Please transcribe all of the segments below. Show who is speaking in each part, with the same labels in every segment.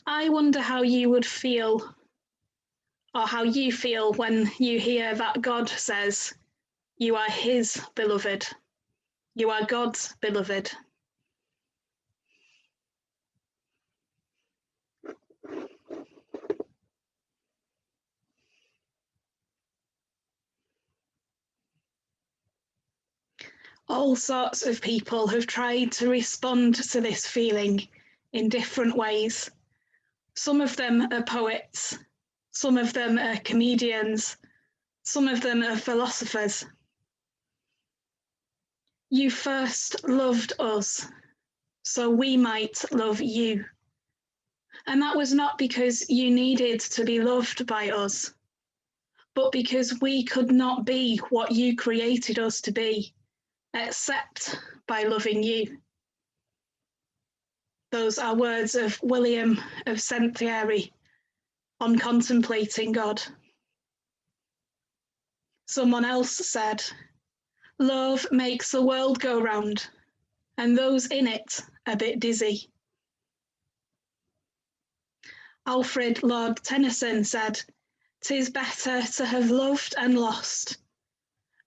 Speaker 1: I wonder how you would feel, or how you feel when you hear that God says, you are his beloved. You are God's beloved. All sorts of people have tried to respond to this feeling in different ways. Some of them are poets, some of them are comedians, some of them are philosophers. You first loved us, so we might love you. And that was not because you needed to be loved by us, but because we could not be what you created us to be, except by loving you. Those are words of William of Centhiary on contemplating God. Someone else said, love makes the world go round, and those in it a bit dizzy. Alfred Lord Tennyson said, 'tis better to have loved and lost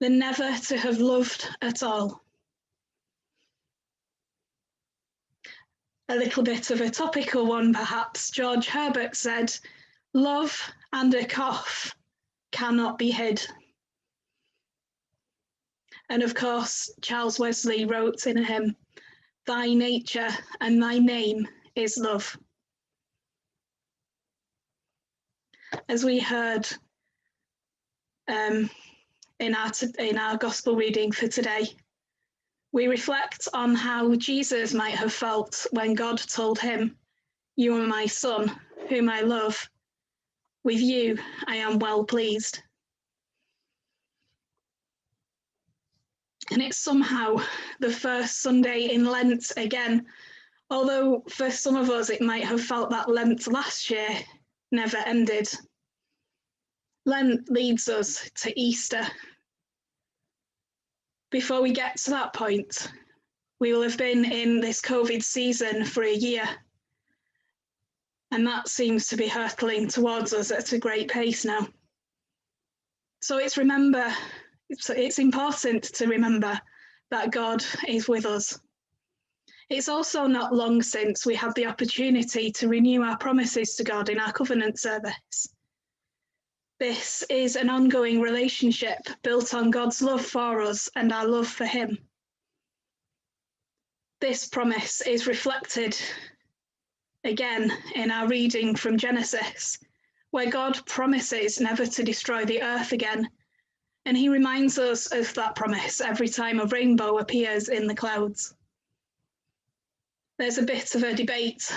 Speaker 1: than never to have loved at all. A little bit of a topical one, perhaps. George Herbert said, love and a cough cannot be hid. And of course, Charles Wesley wrote in a hymn, thy nature and thy name is love. As we heard in our gospel reading for today, we reflect on how Jesus might have felt when God told him, you are my son, whom I love. With you I am well pleased. And it's somehow the first Sunday in Lent again, although for some of us it might have felt that Lent last year never ended. Lent leads us to Easter. Before we get to that point, we will have been in this COVID season for a year, and that seems to be hurtling towards us at a great pace now. So it's important to remember that God is with us. It's also not long since we had the opportunity to renew our promises to God in our covenant service. This is an ongoing relationship built on God's love for us and our love for him. This promise is reflected again in our reading from Genesis, where God promises never to destroy the earth again. And he reminds us of that promise every time a rainbow appears in the clouds. There's a bit of a debate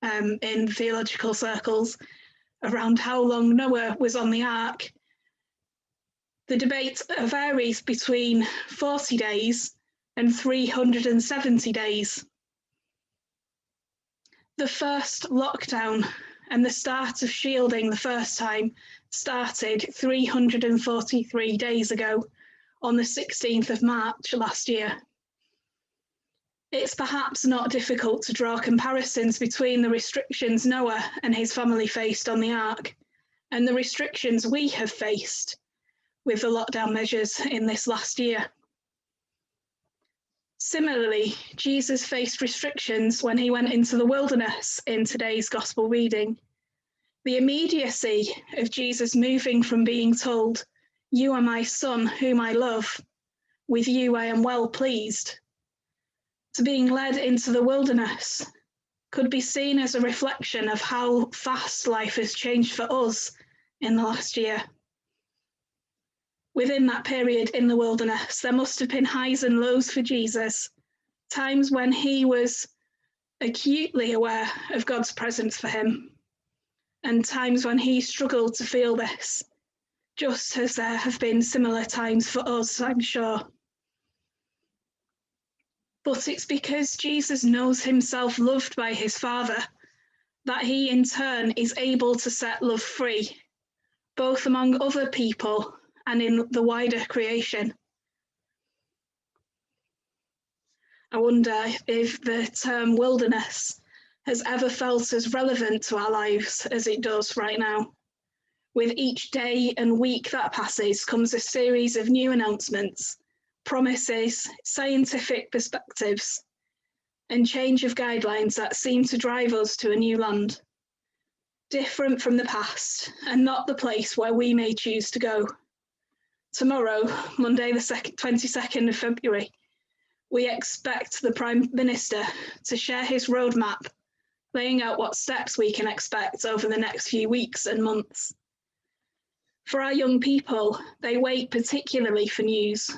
Speaker 1: in theological circles around how long Noah was on the ark. The debate varies between 40 days and 370 days. The first lockdown and the start of shielding the first time started 343 days ago on the 16th of March last year. It's perhaps not difficult to draw comparisons between the restrictions Noah and his family faced on the ark and the restrictions we have faced with the lockdown measures in this last year. Similarly, Jesus faced restrictions when he went into the wilderness in today's gospel reading. The immediacy of Jesus moving from being told, you are my son whom I love, with you I am well pleased, to being led into the wilderness could be seen as a reflection of how fast life has changed for us in the last year. Within that period in the wilderness, there must have been highs and lows for Jesus, times when he was acutely aware of God's presence for him, and times when he struggled to feel this, just as there have been similar times for us, I'm sure. But it's because Jesus knows himself loved by his Father that he in turn is able to set love free, both among other people and in the wider creation. I wonder if the term wilderness has ever felt as relevant to our lives as it does right now. With each day and week that passes comes a series of new announcements, promises, scientific perspectives, and change of guidelines that seem to drive us to a new land, different from the past and not the place where we may choose to go. Tomorrow, Monday the 22nd of February, we expect the Prime Minister to share his roadmap, laying out what steps we can expect over the next few weeks and months. For our young people, they wait particularly for news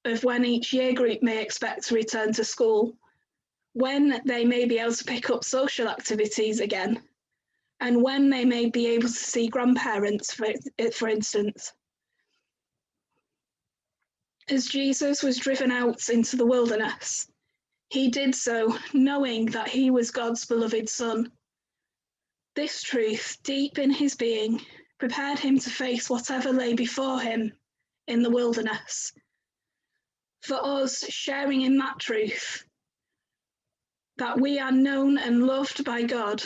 Speaker 1: of when each year group may expect to return to school, when they may be able to pick up social activities again, and when they may be able to see grandparents, for instance. As Jesus was driven out into the wilderness, he did so knowing that he was God's beloved Son. This truth, deep in his being, prepared him to face whatever lay before him in the wilderness. For us, sharing in that truth, that we are known and loved by God,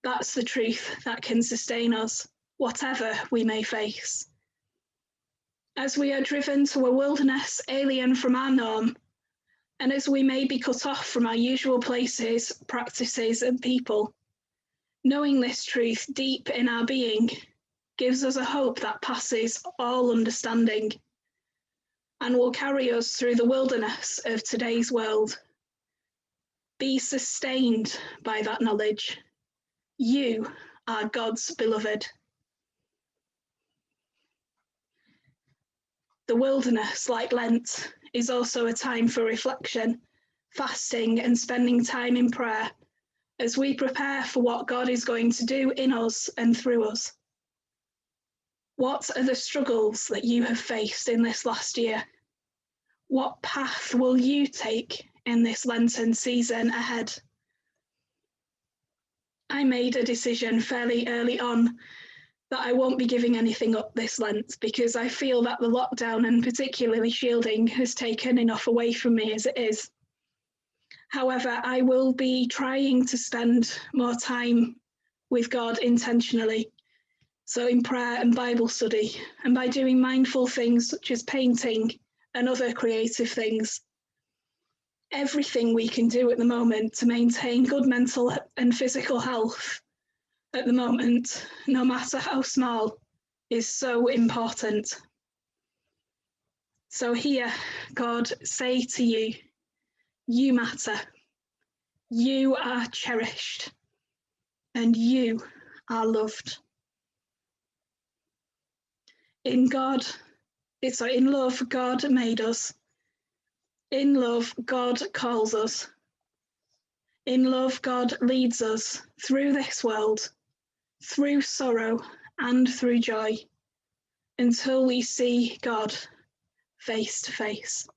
Speaker 1: that's the truth that can sustain us, whatever we may face. As we are driven to a wilderness alien from our norm, and as we may be cut off from our usual places, practices, and people, knowing this truth deep in our being gives us a hope that passes all understanding and will carry us through the wilderness of today's world. Be sustained by that knowledge. You are God's beloved. The wilderness, like Lent, is also a time for reflection, fasting, and spending time in prayer as we prepare for what God is going to do in us and through us. What are the struggles that you have faced in this last year? What path will you take in this Lenten season ahead? I made a decision fairly early on that I won't be giving anything up this Lent because I feel that the lockdown and particularly shielding has taken enough away from me as it is. However, I will be trying to spend more time with God intentionally, so in prayer and Bible study, and by doing mindful things such as painting and other creative things. Everything we can do at the moment to maintain good mental and physical health at the moment, no matter how small, is so important. So here, God, say to you, you matter, you are cherished, and you are loved. In love, God made us. In love, God calls us. In love, God leads us through this world, through sorrow and through joy, until we see God face to face.